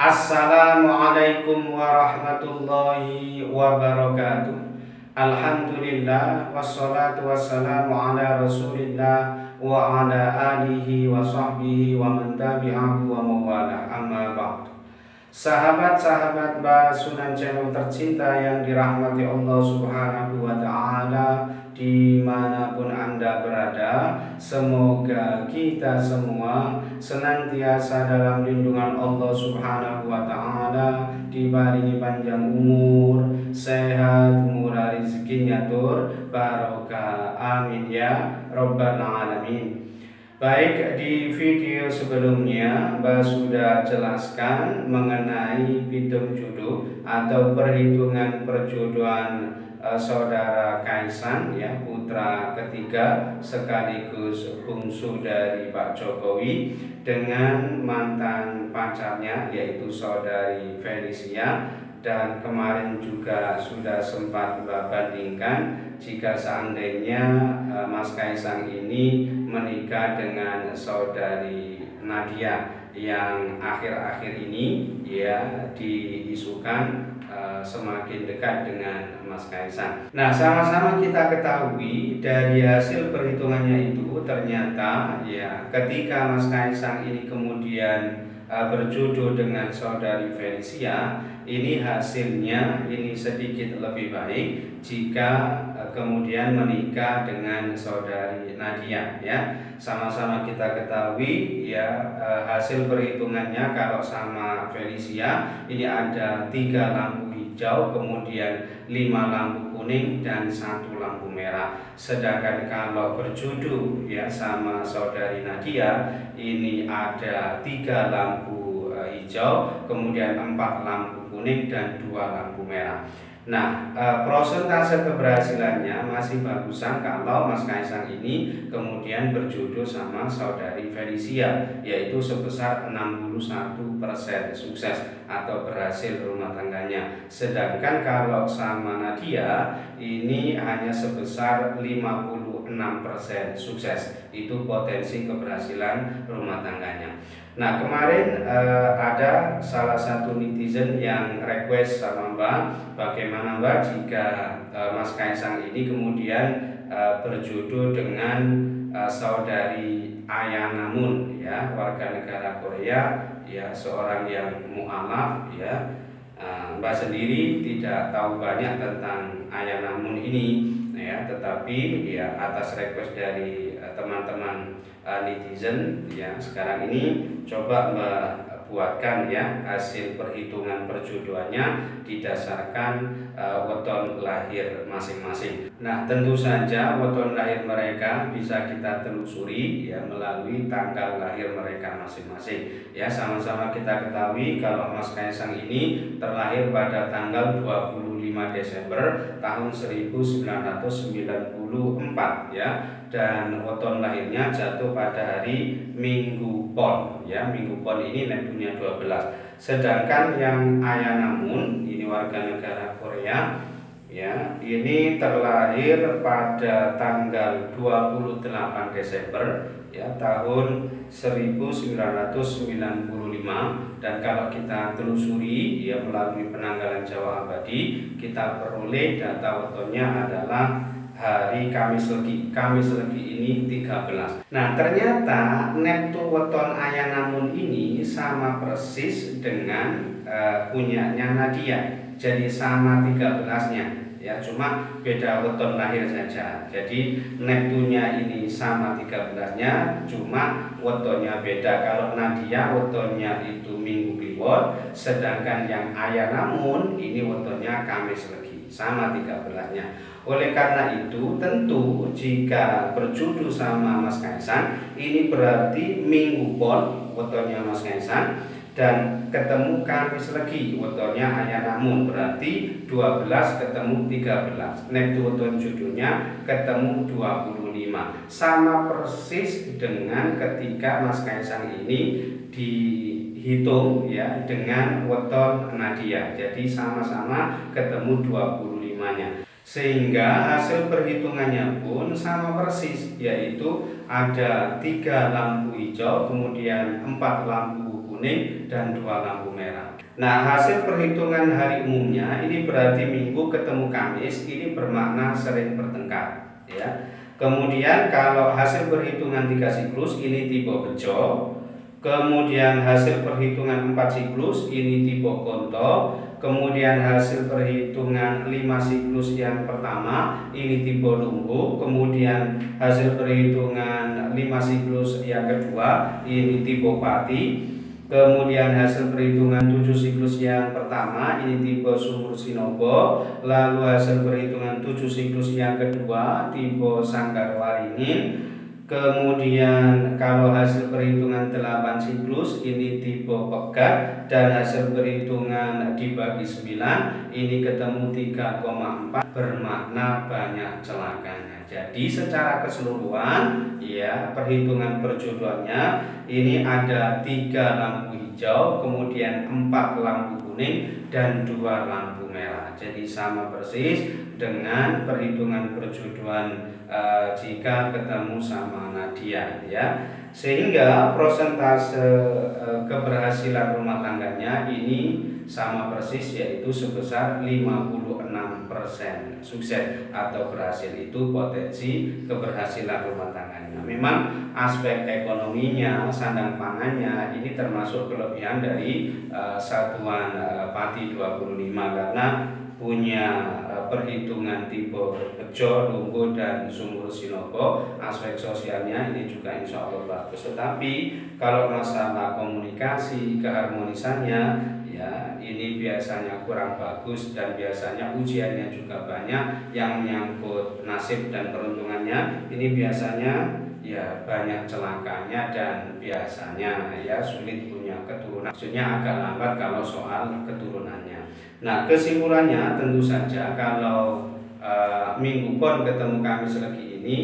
Assalamualaikum warahmatullahi wabarakatuh. Alhamdulillah wassalatu wassalamu ala Rasulillah wa ala alihi wa sahbihi wa man tabi'ahu wa mawala, amma ba'd. Sahabat-sahabat Sunan Channel tercinta yang dirahmati Allah Subhanahu wa taala, dimanapun Anda berada, semoga kita semua senantiasa dalam lindungan Allah Subhanahu wa taala, dibaringi panjang umur, sehat, murah rezekinya tur, barokah, amin ya rabbal alamin. Baik, di video sebelumnya Mbak sudah jelaskan mengenai hitung jodoh atau perhitungan perjodohan saudara Kaisang, ya, putra ketiga sekaligus bungsu dari Pak Jokowi, dengan mantan pacarnya yaitu saudari Felicia. Dan kemarin juga sudah sempat bandingkan jika seandainya Mas Kaisang ini menikah dengan saudari Nadia yang akhir-akhir ini ya diisukan semakin dekat dengan Mas Kaisang. Nah, sama-sama kita ketahui dari hasil perhitungannya itu ternyata ya ketika Mas Kaisang ini kemudian berjodoh dengan saudari Felicia, ini hasilnya ini sedikit lebih baik jika kemudian menikah dengan saudari Nadia, ya. Sama-sama kita ketahui ya hasil perhitungannya kalau sama Felicia ini ada 3 lampu hijau, kemudian 5 lampu kuning dan 1 lampu merah. Sedangkan kalau berjodoh ya sama saudari Nadia ini ada 3 lampu hijau, kemudian 4 lampu kuning dan 2 lampu merah. Nah, prosentase keberhasilannya masih bagusan kalau Mas Kaisang ini kemudian berjodoh sama saudari Felicia, yaitu sebesar 61% sukses atau berhasil rumah tangganya. Sedangkan kalau sama Nadia ini hanya sebesar 56% sukses, itu potensi keberhasilan rumah tangganya. Nah, kemarin ada salah satu netizen yang request sama Mbak, bagaimana Mbak jika Mas Kaisang ini kemudian berjodoh dengan saudari Ayana Moon, ya, warga negara Korea, ya, seorang yang mu'alaf, ya. Mbak sendiri tidak tahu banyak tentang Ayana Moon ini, ya, tetapi ya atas request dari teman-teman netizen, ya, sekarang ini coba Mbak buatkan ya hasil perhitungan perjodohannya didasarkan weton lahir masing-masing. Nah, tentu saja weton lahir mereka bisa kita telusuri ya melalui tanggal lahir mereka masing-masing. Ya, sama-sama kita ketahui kalau Mas Kaisang ini terlahir pada tanggal 25 Desember tahun 1994, ya, dan weton lahirnya jatuh pada hari Minggu Pon, ya. Minggu Pon ini Neptunia 12. Sedangkan yang Ayana Moon ini warga negara Korea, ya, ini terlahir pada tanggal 28 Desember ya tahun 1995, dan kalau kita telusuri ya melalui penanggalan Jawa Abadi, kita peroleh data wetonnya adalah hari Kamis Legi. Kamis Legi ini 13. Nah, ternyata Neptu weton Ayana Moon ini sama persis dengan punyanya Nadia. Jadi sama 13-nya, ya, cuma beda weton lahir saja. Jadi Neptunya ini sama 13-nya, cuma wetonnya beda. Kalau Nadia wetonnya itu Minggu Kliwon, sedangkan yang Ayana Moon ini wetonnya Kamis Legi, sama 13-nya. Oleh karena itu, tentu jika berjodoh sama Mas Kaisang, ini berarti Minggu Pon wetonnya Mas Kaisang dan ketemu Kamis Legi wetonnya Ayana Moon, berarti 12 ketemu 13. Neptu weton jodohnya ketemu 25. Sama persis dengan ketika Mas Kaisang ini dihitung ya dengan weton Nadia. Jadi sama-sama ketemu 25-nya. Sehingga hasil perhitungannya pun sama persis, yaitu ada 3 lampu hijau, kemudian 4 lampu kuning dan 2 lampu merah. Nah, hasil perhitungan hari umumnya ini berarti Minggu ketemu Kamis, ini bermakna sering bertengkar, ya. Kemudian kalau hasil perhitungan 3 siklus ini tipe bejo. Kemudian hasil perhitungan 4 siklus ini tipe konto. Kemudian hasil perhitungan 5 siklus yang pertama ini tipe lumbu. Kemudian hasil perhitungan 5 siklus yang kedua ini tipe pati. Kemudian hasil perhitungan 7 siklus yang pertama ini tipe sumur sinobo. Lalu hasil perhitungan 7 siklus yang kedua tipe sanggar waringin. Kemudian kalau hasil perhitungan 8 siklus ini tipe pegat. Dan hasil perhitungan dibagi 9 ini ketemu 3,4, bermakna banyak celakanya. Jadi secara keseluruhan ya perhitungan perjodohannya ini ada 3 lampu hijau, kemudian 4 lampu kuning dan 2 lampu merah. Jadi sama persis dengan perhitungan perjodohan jika ketemu sama Nadia, ya. Sehingga prosentase keberhasilan rumah tangganya ini sama persis, yaitu sebesar 56% sukses atau berhasil. Itu potensi keberhasilan rumah tangganya. Memang aspek ekonominya, sandang pangannya ini termasuk kelebihan dari satuan Pati 25 karena punya perhitungan tipe bejo, lumbu dan sumur sinobo. Aspek sosialnya ini juga insya Allah bagus. Tetapi kalau masalah komunikasi, keharmonisannya ya ini biasanya kurang bagus dan biasanya ujiannya juga banyak yang menyangkut nasib dan peruntungannya. Ini biasanya ya banyak celakanya dan biasanya ya sulit punya keturunan. Maksudnya agak lambat kalau soal keturunannya. Nah, kesimpulannya tentu saja kalau Minggu Pon ketemu Kamis Legi ini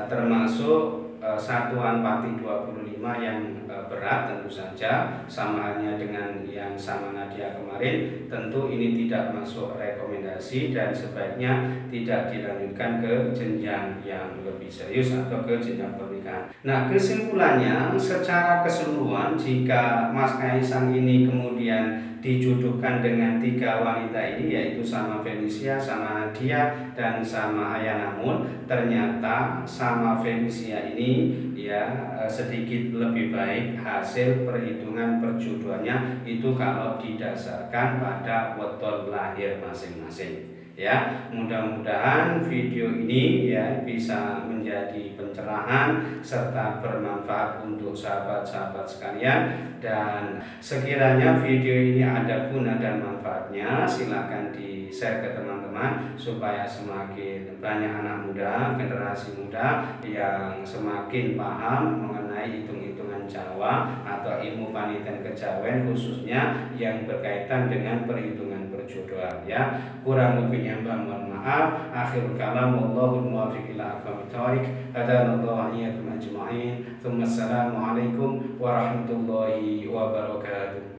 termasuk satuan Pati 25 yang berat tentu saja, sama halnya dengan yang sama Nadia kemarin. Tentu ini tidak masuk rekomendasi dan sebaiknya tidak dilanjutkan ke jenjang yang lebih serius atau ke jenjang pernikahan. Nah, kesimpulannya secara keseluruhan jika Mas Kaisang ini kemudian dijodohkan dengan 3 wanita ini, yaitu sama Felicia, sama Nadia dan sama Ayana Namun ternyata sama Felicia ini ya sedikit lebih baik hasil perhitungan perjodohannya itu kalau didasarkan pada weton lahir masing-masing. Ya, mudah-mudahan video ini ya bisa menjadi pencerahan serta bermanfaat untuk sahabat-sahabat sekalian. Dan sekiranya video ini ada guna dan manfaatnya, silakan di-share ke teman-teman supaya semakin banyak anak muda, generasi muda yang semakin paham mengenai hitung-hitungan Jawa atau ilmu panitan kejawen, khususnya yang berkaitan dengan perhitungan perjodohan, ya. Kurang lebihnya mohon maaf. Akhirul kalam, wallahul muwaffiq ila aqwamit thoriq. Hadanallahu wa iyyakum ajma'in. Assalamualaikum warahmatullahi wabarakatuh.